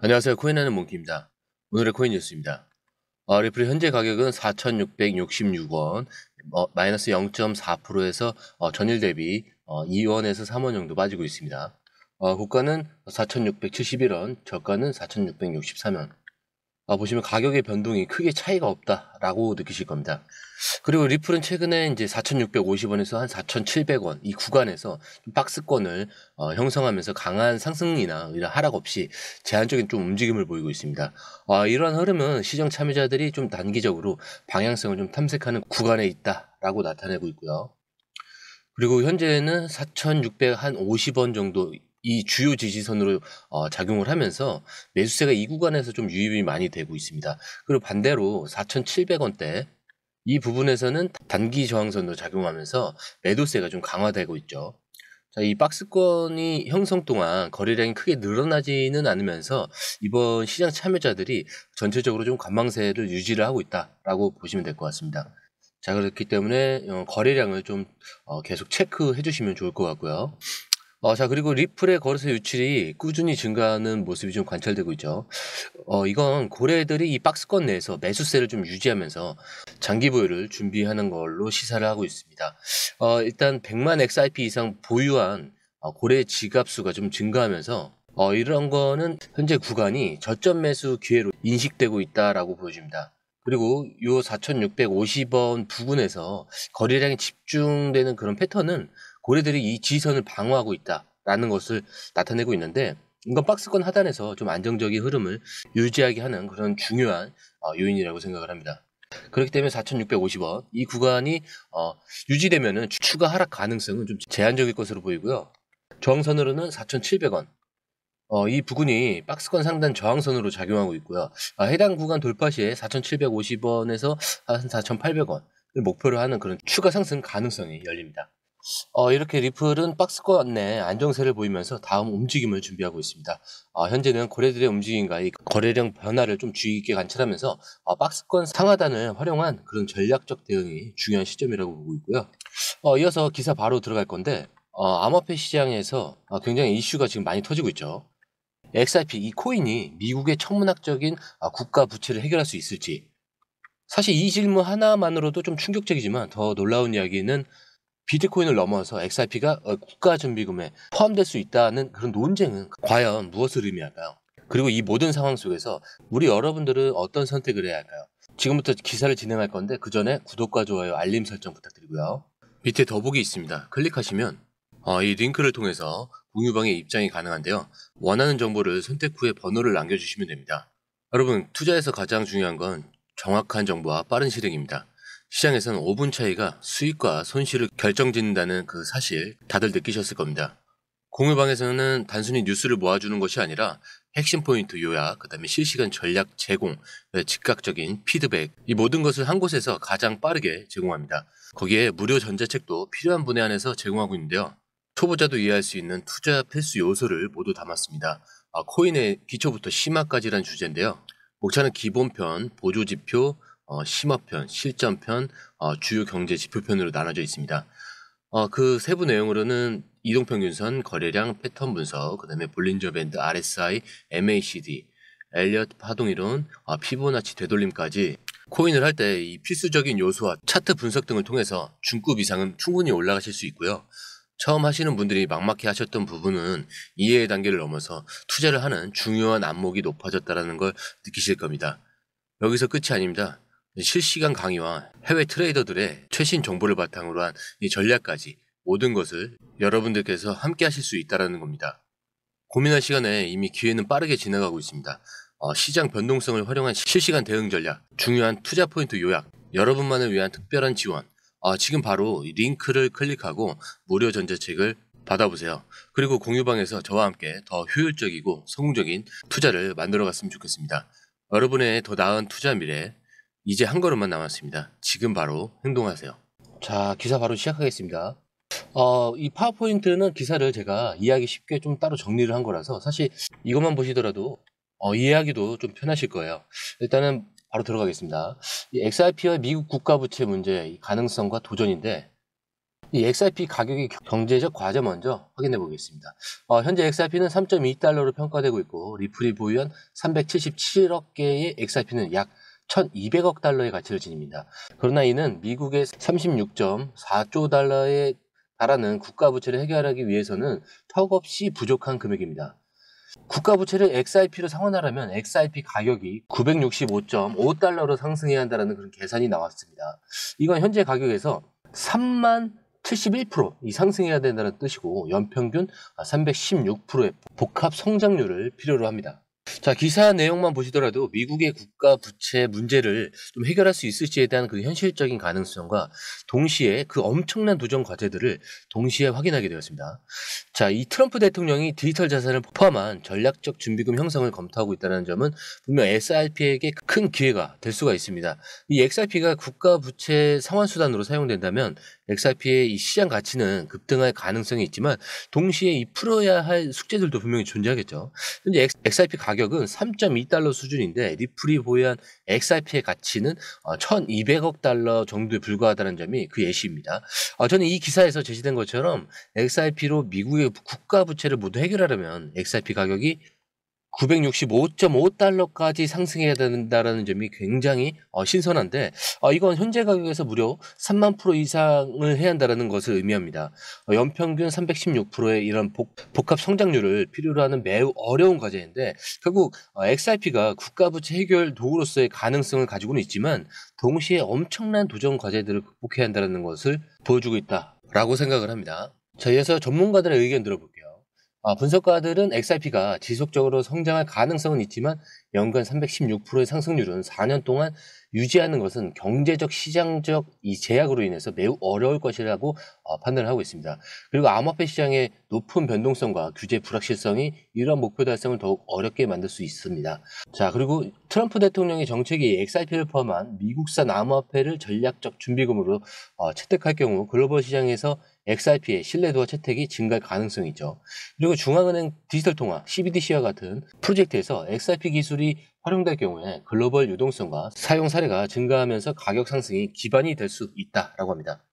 안녕하세요. 코인하는 몽키입니다. 오늘의 코인 뉴스입니다. 리플의 현재 가격은 4,666원, 마이너스 0.4%에서 전일 대비 2원에서 3원 정도 빠지고 있습니다. 고가는 4,671원, 저가는 4,663원. 보시면 가격의 변동이 크게 차이가 없다라고 느끼실 겁니다. 그리고 리플은 최근에 이제 4,650원에서 한 4,700원 이 구간에서 박스권을 형성하면서 강한 상승이나 이런 하락 없이 제한적인 좀 움직임을 보이고 있습니다. 이러한 흐름은 시장 참여자들이 좀 단기적으로 방향성을 좀 탐색하는 구간에 있다라고 나타내고 있고요. 그리고 현재는 4,650원 정도 이 주요 지지선으로 작용을 하면서 매수세가 이 구간에서 좀 유입이 많이 되고 있습니다. 그리고 반대로 4,700원대 이 부분에서는 단기 저항선으로 작용하면서 매도세가 좀 강화되고 있죠. 자, 이 박스권이 형성 동안 거래량이 크게 늘어나지는 않으면서 이번 시장 참여자들이 전체적으로 좀 관망세를 유지를 하고 있다라고 보시면 될 것 같습니다. 자, 그렇기 때문에 거래량을 좀 계속 체크해 주시면 좋을 것 같고요. 자, 그리고 리플의 거래소 유출이 꾸준히 증가하는 모습이 좀 관찰되고 있죠. 이건 고래들이 이 박스권 내에서 매수세를 좀 유지하면서 장기 보유를 준비하는 걸로 시사를 하고 있습니다. 일단 100만 XRP 이상 보유한 고래 지갑수가 좀 증가하면서 이런 거는 현재 구간이 저점 매수 기회로 인식되고 있다라고 보여집니다. 그리고 요 4,650원 부근에서 거래량이 집중되는 그런 패턴은 고래들이 이 지지선을 방어하고 있다라는 것을 나타내고 있는데, 이건 박스권 하단에서 좀 안정적인 흐름을 유지하게 하는 그런 중요한 요인이라고 생각을 합니다. 그렇기 때문에 4,650원 이 구간이 유지되면은 추가 하락 가능성은 좀 제한적일 것으로 보이고요. 저항선으로는 4,700원 이 부근이 박스권 상단 저항선으로 작용하고 있고요. 해당 구간 돌파 시에 4,750원에서 한 4,800원을 목표로 하는 그런 추가 상승 가능성이 열립니다. 이렇게 리플은 박스권 내 안정세를 보이면서 다음 움직임을 준비하고 있습니다. 현재는 고래들의 움직임과 이 거래량 변화를 좀 주의 깊게 관찰하면서 박스권 상하단을 활용한 그런 전략적 대응이 중요한 시점이라고 보고 있고요. 이어서 기사 바로 들어갈 건데, 암호화폐 시장에서 굉장히 이슈가 지금 많이 터지고 있죠. XRP 이 코인이 미국의 천문학적인 국가 부채를 해결할 수 있을지, 사실 이 질문 하나만으로도 좀 충격적이지만 더 놀라운 이야기는 비트코인을 넘어서 XRP가 국가준비금에 포함될 수 있다는 그런 논쟁은 과연 무엇을 의미할까요? 그리고 이 모든 상황 속에서 우리 여러분들은 어떤 선택을 해야 할까요? 지금부터 기사를 진행할 건데 그 전에 구독과 좋아요, 알림 설정 부탁드리고요. 밑에 더보기 있습니다. 클릭하시면 이 링크를 통해서 공유방에 입장이 가능한데요. 원하는 정보를 선택 후에 번호를 남겨주시면 됩니다. 여러분, 투자에서 가장 중요한 건 정확한 정보와 빠른 실행입니다. 시장에서는 5분 차이가 수익과 손실을 결정짓는다는 그 사실 다들 느끼셨을 겁니다. 공유방에서는 단순히 뉴스를 모아주는 것이 아니라 핵심 포인트 요약, 그 다음에 실시간 전략 제공, 즉각적인 피드백, 이 모든 것을 한 곳에서 가장 빠르게 제공합니다. 거기에 무료 전자책도 필요한 분에 한해서 제공하고 있는데요. 초보자도 이해할 수 있는 투자 필수 요소를 모두 담았습니다. 코인의 기초부터 심화까지란 주제인데요. 목차는 기본편, 보조지표, 심화편, 실전편, 주요 경제 지표편으로 나눠져 있습니다. 그 세부 내용으로는 이동평균선, 거래량, 패턴 분석, 그 다음에 볼린저 밴드, RSI, MACD, 엘리엇 파동이론, 피보나치 되돌림까지 코인을 할 때 이 필수적인 요소와 차트 분석 등을 통해서 중급 이상은 충분히 올라가실 수 있고요. 처음 하시는 분들이 막막해 하셨던 부분은 이해의 단계를 넘어서 투자를 하는 중요한 안목이 높아졌다는 걸 느끼실 겁니다. 여기서 끝이 아닙니다. 실시간 강의와 해외 트레이더들의 최신 정보를 바탕으로 한 이 전략까지 모든 것을 여러분들께서 함께 하실 수 있다는 겁니다. 고민할 시간에 이미 기회는 빠르게 지나가고 있습니다. 시장 변동성을 활용한 실시간 대응 전략, 중요한 투자 포인트 요약, 여러분만을 위한 특별한 지원, 지금 바로 이 링크를 클릭하고 무료 전자책을 받아보세요. 그리고 공유방에서 저와 함께 더 효율적이고 성공적인 투자를 만들어갔으면 좋겠습니다. 여러분의 더 나은 투자 미래, 이제 한 걸음만 남았습니다. 지금 바로 행동하세요. 자, 기사 바로 시작하겠습니다. 이 파워포인트는 기사를 제가 이해하기 쉽게 좀 따로 정리를 한 거라서 사실 이것만 보시더라도 이해하기도 좀 편하실 거예요. 일단은 바로 들어가겠습니다. 이 XRP와 미국 국가부채 문제, 이 가능성과 도전인데, 이 XRP 가격의 경제적 과제 먼저 확인해 보겠습니다. 현재 XRP는 3.2달러로 평가되고 있고 리플이 보유한 377억 개의 XRP는 약 1200억 달러의 가치를 지닙니다. 그러나 이는 미국의 36.4조 달러에 달하는 국가부채를 해결하기 위해서는 턱없이 부족한 금액입니다. 국가부채를 XRP로 상환하려면 XRP 가격이 965.5달러로 상승해야 한다는 그런 계산이 나왔습니다. 이건 현재 가격에서 3만 71% 이 상승해야 된다는 뜻이고 연평균 316%의 복합 성장률을 필요로 합니다. 자, 기사 내용만 보시더라도 미국의 국가 부채 문제를 좀 해결할 수 있을지에 대한 그 현실적인 가능성과 동시에 그 엄청난 도전 과제들을 동시에 확인하게 되었습니다. 자, 이 트럼프 대통령이 디지털 자산을 포함한 전략적 준비금 형성을 검토하고 있다는 점은 분명 XRP에게 큰 기회가 될 수가 있습니다. 이 XRP가 국가 부채 상환 수단으로 사용된다면 XRP의 이 시장 가치는 급등할 가능성이 있지만 동시에 이 풀어야 할 숙제들도 분명히 존재하겠죠. 현재 XRP 가격은 3.2달러 수준인데 리플이 보유한 XRP의 가치는 1200억 달러 정도에 불과하다는 점이 그 예시입니다. 저는 이 기사에서 제시된 것처럼 XRP로 미국의 국가 부채를 모두 해결하려면 XRP 가격이 965.5달러까지 상승해야 된다는 점이 굉장히 신선한데 이건 현재 가격에서 무려 3만 % 이상을 해야 한다는 것을 의미합니다. 연평균 316%의 이런 복합 성장률을 필요로 하는 매우 어려운 과제인데 결국 XRP가 국가부채 해결 도구로서의 가능성을 가지고는 있지만 동시에 엄청난 도전 과제들을 극복해야 한다는 것을 보여주고 있다라고 생각을 합니다. 자, 이어서 전문가들의 의견 들어볼게요. 분석가들은 XRP가 지속적으로 성장할 가능성은 있지만 연간 316%의 상승률은 4년 동안 유지하는 것은 경제적, 시장적 이 제약으로 인해서 매우 어려울 것이라고 판단을 하고 있습니다. 그리고 암호화폐 시장의 높은 변동성과 규제 불확실성이 이러한 목표 달성을 더욱 어렵게 만들 수 있습니다. 자, 그리고 트럼프 대통령의 정책이 XRP를 포함한 미국산 암호화폐를 전략적 준비금으로 채택할 경우 글로벌 시장에서 XRP의 신뢰도와 채택이 증가할 가능성이 있죠. 그리고 중앙은행 디지털 통화 CBDC와 같은 프로젝트에서 XRP 기술이 활용될 경우에 글로벌 유동성과 사용 사례가 증가하면서 가격 상승이 기반이 될 수 있다라고 합니다.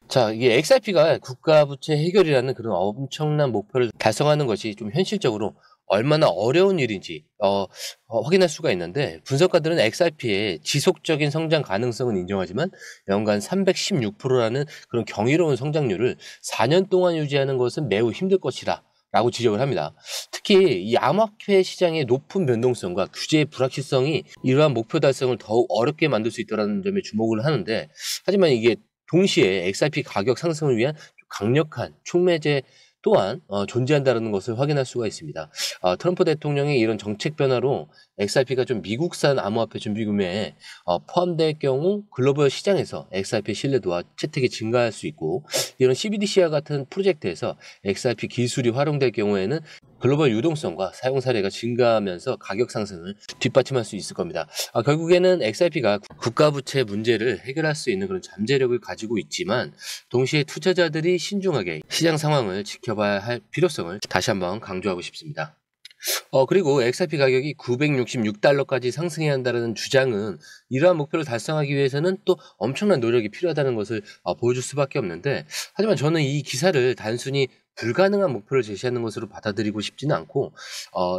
자, 이게 XRP가 국가 부채 해결이라는 그런 엄청난 목표를 달성하는 것이 좀 현실적으로 얼마나 어려운 일인지 확인할 수가 있는데 분석가들은 XRP의 지속적인 성장 가능성은 인정하지만 연간 316%라는 그런 경이로운 성장률을 4년 동안 유지하는 것은 매우 힘들 것이다 라고 지적을 합니다. 특히 이 암호화폐 시장의 높은 변동성과 규제의 불확실성이 이러한 목표 달성을 더욱 어렵게 만들 수 있다는 점에 주목을 하는데 하지만 이게 동시에 XRP 가격 상승을 위한 강력한 촉매제 또한 존재한다는 것을 확인할 수가 있습니다. 트럼프 대통령의 이런 정책 변화로 XRP가 좀 미국산 암호화폐 준비금에 포함될 경우 글로벌 시장에서 XRP 신뢰도와 채택이 증가할 수 있고 이런 CBDC와 같은 프로젝트에서 XRP 기술이 활용될 경우에는 글로벌 유동성과 사용 사례가 증가하면서 가격 상승을 뒷받침할 수 있을 겁니다. 결국에는 XRP가 국가부채 문제를 해결할 수 있는 그런 잠재력을 가지고 있지만 동시에 투자자들이 신중하게 시장 상황을 지켜봐야 할 필요성을 다시 한번 강조하고 싶습니다. 그리고 XRP 가격이 966달러까지 상승해야 한다는 주장은 이러한 목표를 달성하기 위해서는 또 엄청난 노력이 필요하다는 것을 보여줄 수밖에 없는데 하지만 저는 이 기사를 단순히 불가능한 목표를 제시하는 것으로 받아들이고 싶지는 않고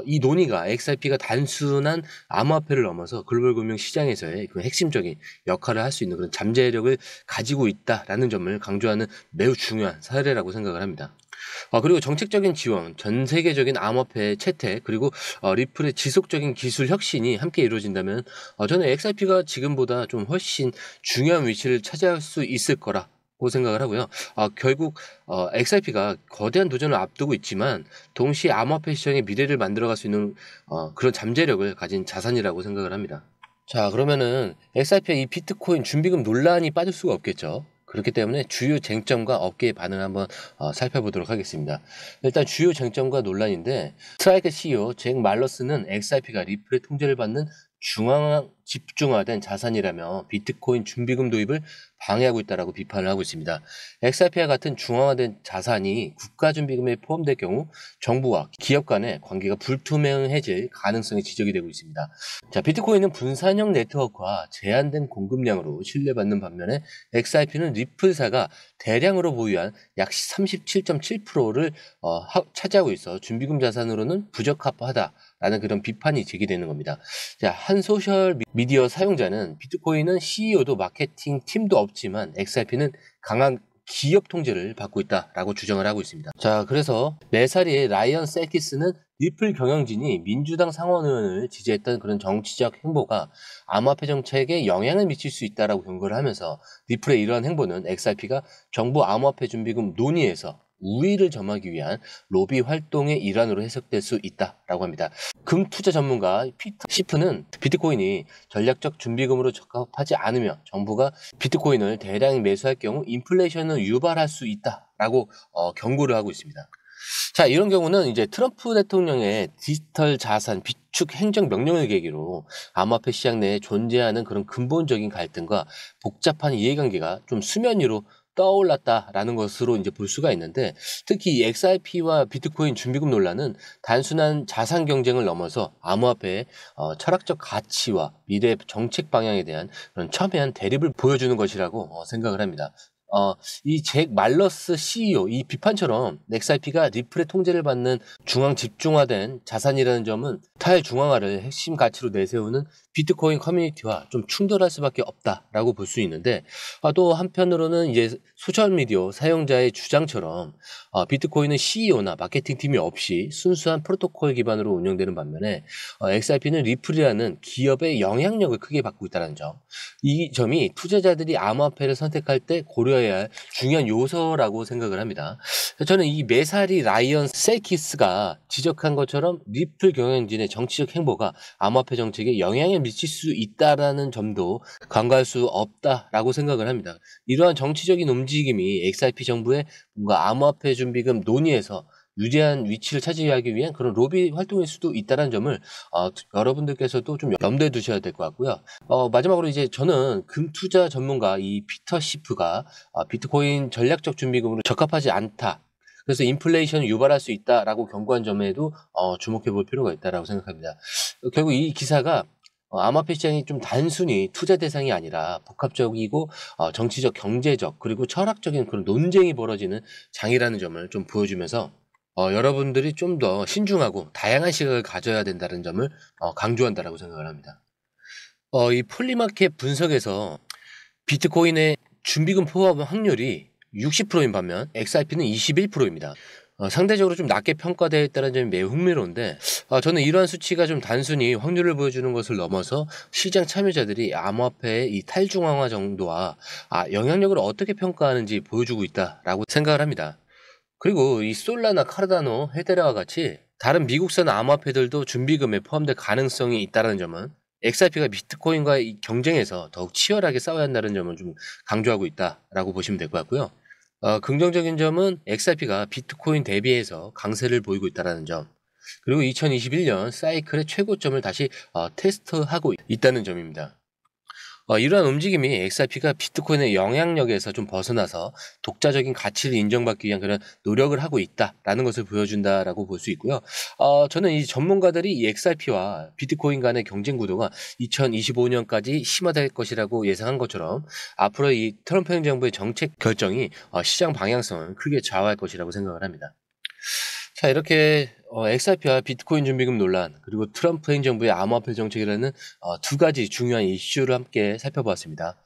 이 논의가 XRP가 단순한 암호화폐를 넘어서 글로벌 금융 시장에서의 그 핵심적인 역할을 할 수 있는 그런 잠재력을 가지고 있다라는 점을 강조하는 매우 중요한 사례라고 생각을 합니다. 그리고 정책적인 지원, 전 세계적인 암호화폐 채택, 그리고 리플의 지속적인 기술 혁신이 함께 이루어진다면 저는 XRP가 지금보다 좀 훨씬 중요한 위치를 차지할 수 있을 거라고 생각을 하고요. 결국 XRP가 거대한 도전을 앞두고 있지만 동시에 암호화폐 시장의 미래를 만들어갈 수 있는 그런 잠재력을 가진 자산이라고 생각을 합니다. 자, 그러면은 XRP의 이 비트코인 준비금 논란이 빠질 수가 없겠죠. 그렇기 때문에 주요 쟁점과 업계의 반응을 한번 살펴보도록 하겠습니다. 일단 주요 쟁점과 논란인데 스트라이크 CEO 잭 말러스는 XRP가 리플의 통제를 받는 집중화된 자산이라며 비트코인 준비금 도입을 방해하고 있다라고 비판을 하고 있습니다. XRP와 같은 중앙화된 자산이 국가준비금에 포함될 경우 정부와 기업 간의 관계가 불투명해질 가능성이 지적이 되고 있습니다. 자, 비트코인은 분산형 네트워크와 제한된 공급량으로 신뢰받는 반면에 XRP는 리플사가 대량으로 보유한 약 37.7%를 차지하고 있어 준비금 자산으로는 부적합하다라는 그런 비판이 제기되는 겁니다. 자, 한 소셜 미디어 사용자는 비트코인은 CEO도 마케팅 팀도 없지만 XRP는 강한 기업 통제를 받고 있다라고 주장을 하고 있습니다. 자, 그래서 메사리의 라이언 셀키스는 리플 경영진이 민주당 상원의원을 지지했던 그런 정치적 행보가 암호화폐 정책에 영향을 미칠 수 있다라고 경고를 하면서 리플의 이러한 행보는 XRP가 정부 암호화폐 준비금 논의에서 우위를 점하기 위한 로비 활동의 일환으로 해석될 수 있다라고 합니다. 금투자 전문가 피터 시프는 비트코인이 전략적 준비금으로 적합하지 않으며 정부가 비트코인을 대량 매수할 경우 인플레이션을 유발할 수 있다라고 경고를 하고 있습니다. 자, 이런 경우는 이제 트럼프 대통령의 디지털 자산 비축 행정 명령을 계기로 암호화폐 시장 내에 존재하는 그런 근본적인 갈등과 복잡한 이해관계가 좀 수면 위로 떠올랐다라는 것으로 이제 볼 수가 있는데, 특히 이 XRP와 비트코인 준비금 논란은 단순한 자산 경쟁을 넘어서 암호화폐의 철학적 가치와 미래 정책 방향에 대한 그런 첨예한 대립을 보여주는 것이라고 생각을 합니다. 이 잭 말러스 CEO 이 비판처럼 XRP가 리플의 통제를 받는 중앙 집중화된 자산이라는 점은 탈중앙화를 핵심 가치로 내세우는 비트코인 커뮤니티와 좀 충돌할 수밖에 없다라고 볼 수 있는데, 또 한편으로는 이제 소셜미디어 사용자의 주장처럼 비트코인은 CEO나 마케팅 팀이 없이 순수한 프로토콜 기반으로 운영되는 반면에 XRP는 리플이라는 기업의 영향력을 크게 받고 있다는 점, 이 점이 투자자들이 암호화폐를 선택할 때 고려해야 할 중요한 요소라고 생각을 합니다. 저는 이 메사리 라이언 셀키스가 지적한 것처럼 리플 경영진의 정치적 행보가 암호화폐 정책에 영향을 미칠 수 있다라는 점도 간과할 수 없다라고 생각을 합니다. 이러한 정치적인 움직임이 XRP 정부의 뭔가 암호화폐 준비금 논의에서 유리한 위치를 차지하기 위한 그런 로비 활동일 수도 있다는 점을 여러분들께서도 좀 염두에 두셔야 될 것 같고요. 마지막으로 이제 저는 금투자 전문가 이 피터 시프가 비트코인 전략적 준비금으로 적합하지 않다, 그래서 인플레이션을 유발할 수 있다라고 경고한 점에도 주목해 볼 필요가 있다라고 생각합니다. 결국 이 기사가 암호화폐 시장이 좀 단순히 투자 대상이 아니라 복합적이고 정치적, 경제적, 그리고 철학적인 그런 논쟁이 벌어지는 장이라는 점을 좀 보여주면서 여러분들이 좀 더 신중하고 다양한 시각을 가져야 된다는 점을 강조한다라고 생각을 합니다. 이 폴리마켓 분석에서 비트코인의 준비금 포함 확률이 60%인 반면 XRP는 21%입니다. 상대적으로 좀 낮게 평가되어 있다는 점이 매우 흥미로운데, 저는 이러한 수치가 좀 단순히 확률을 보여주는 것을 넘어서 시장 참여자들이 암호화폐의 이 탈중앙화 정도와 영향력을 어떻게 평가하는지 보여주고 있다라고 생각을 합니다. 그리고 이 솔라나 카르다노, 헤데라와 같이 다른 미국산 암호화폐들도 준비금에 포함될 가능성이 있다는 점은 XRP가 비트코인과의 경쟁에서 더욱 치열하게 싸워야 한다는 점을 좀 강조하고 있다라고 보시면 될 것 같고요. 긍정적인 점은 XRP가 비트코인 대비해서 강세를 보이고 있다는 점, 그리고 2021년 사이클의 최고점을 다시 테스트하고 있다는 점입니다. 이러한 움직임이 XRP가 비트코인의 영향력에서 좀 벗어나서 독자적인 가치를 인정받기 위한 그런 노력을 하고 있다라는 것을 보여준다라고 볼 수 있고요. 저는 이 전문가들이 이 XRP와 비트코인 간의 경쟁 구도가 2025년까지 심화될 것이라고 예상한 것처럼 앞으로 이 트럼프 행정부의 정책 결정이 시장 방향성을 크게 좌우할 것이라고 생각을 합니다. 자, 이렇게 XRP와 비트코인 준비금 논란, 그리고 트럼프 행정부의 암호화폐 정책이라는 두 가지 중요한 이슈를 함께 살펴보았습니다.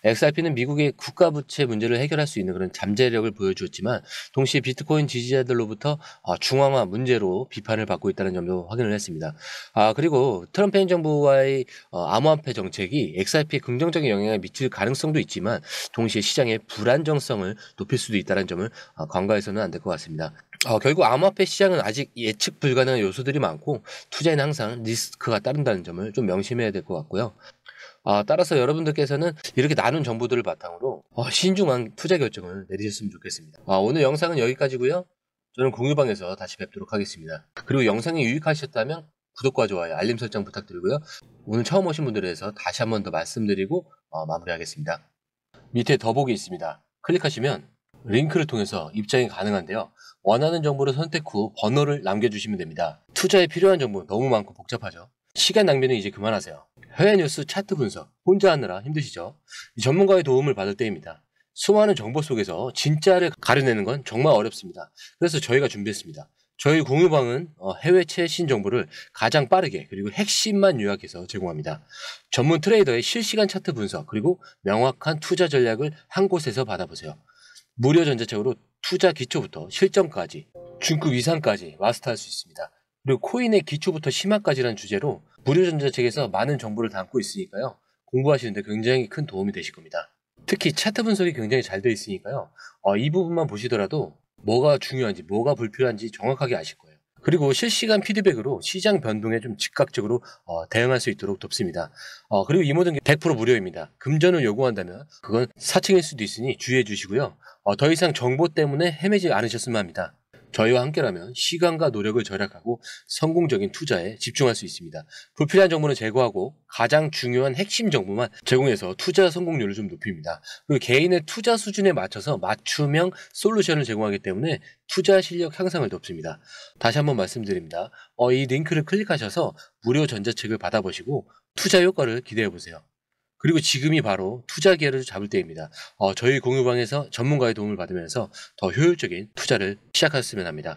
XRP는 미국의 국가부채 문제를 해결할 수 있는 그런 잠재력을 보여주었지만, 동시에 비트코인 지지자들로부터 중앙화 문제로 비판을 받고 있다는 점도 확인을 했습니다. 그리고 트럼프 행정부와의 암호화폐 정책이 XRP에 긍정적인 영향을 미칠 가능성도 있지만, 동시에 시장의 불안정성을 높일 수도 있다는 점을 간과해서는 안 될 것 같습니다. 결국 암호화폐 시장은 아직 예측 불가능한 요소들이 많고 투자에는 항상 리스크가 따른다는 점을 좀 명심해야 될 것 같고요. 따라서 여러분들께서는 이렇게 나눈 정보들을 바탕으로 신중한 투자 결정을 내리셨으면 좋겠습니다. 오늘 영상은 여기까지고요. 저는 공유방에서 다시 뵙도록 하겠습니다. 그리고 영상이 유익하셨다면 구독과 좋아요, 알림 설정 부탁드리고요. 오늘 처음 오신 분들에 대해서 다시 한 번 더 말씀드리고 마무리하겠습니다. 밑에 더보기 있습니다. 클릭하시면 링크를 통해서 입장이 가능한데요. 원하는 정보를 선택 후 번호를 남겨주시면 됩니다. 투자에 필요한 정보 너무 많고 복잡하죠. 시간 낭비는 이제 그만하세요. 해외 뉴스 차트 분석 혼자 하느라 힘드시죠? 전문가의 도움을 받을 때입니다. 수많은 정보 속에서 진짜를 가려내는 건 정말 어렵습니다. 그래서 저희가 준비했습니다. 저희 공유방은 해외 최신 정보를 가장 빠르게 그리고 핵심만 요약해서 제공합니다. 전문 트레이더의 실시간 차트 분석 그리고 명확한 투자 전략을 한 곳에서 받아보세요. 무료 전자책으로 투자 기초부터 실전까지 중급 이상까지 마스터할 수 있습니다. 그리고 코인의 기초부터 심화까지라는 주제로 무료 전자책에서 많은 정보를 담고 있으니까요. 공부하시는데 굉장히 큰 도움이 되실 겁니다. 특히 차트 분석이 굉장히 잘 되어 있으니까요. 이 부분만 보시더라도 뭐가 중요한지 뭐가 불필요한지 정확하게 아실 거예요. 그리고 실시간 피드백으로 시장 변동에 좀 즉각적으로 대응할 수 있도록 돕습니다. 그리고 이 모든 게 100% 무료입니다. 금전을 요구한다면 그건 사칭일 수도 있으니 주의해 주시고요. 더 이상 정보 때문에 헤매지 않으셨으면 합니다. 저희와 함께라면 시간과 노력을 절약하고 성공적인 투자에 집중할 수 있습니다. 불필요한 정보는 제거하고 가장 중요한 핵심 정보만 제공해서 투자 성공률을 좀 높입니다. 그리고 개인의 투자 수준에 맞춰서 맞춤형 솔루션을 제공하기 때문에 투자 실력 향상을 돕습니다. 다시 한번 말씀드립니다. 이 링크를 클릭하셔서 무료 전자책을 받아보시고 투자 효과를 기대해보세요. 그리고 지금이 바로 투자 기회를 잡을 때입니다. 저희 공유방에서 전문가의 도움을 받으면서 더 효율적인 투자를 시작하셨으면 합니다.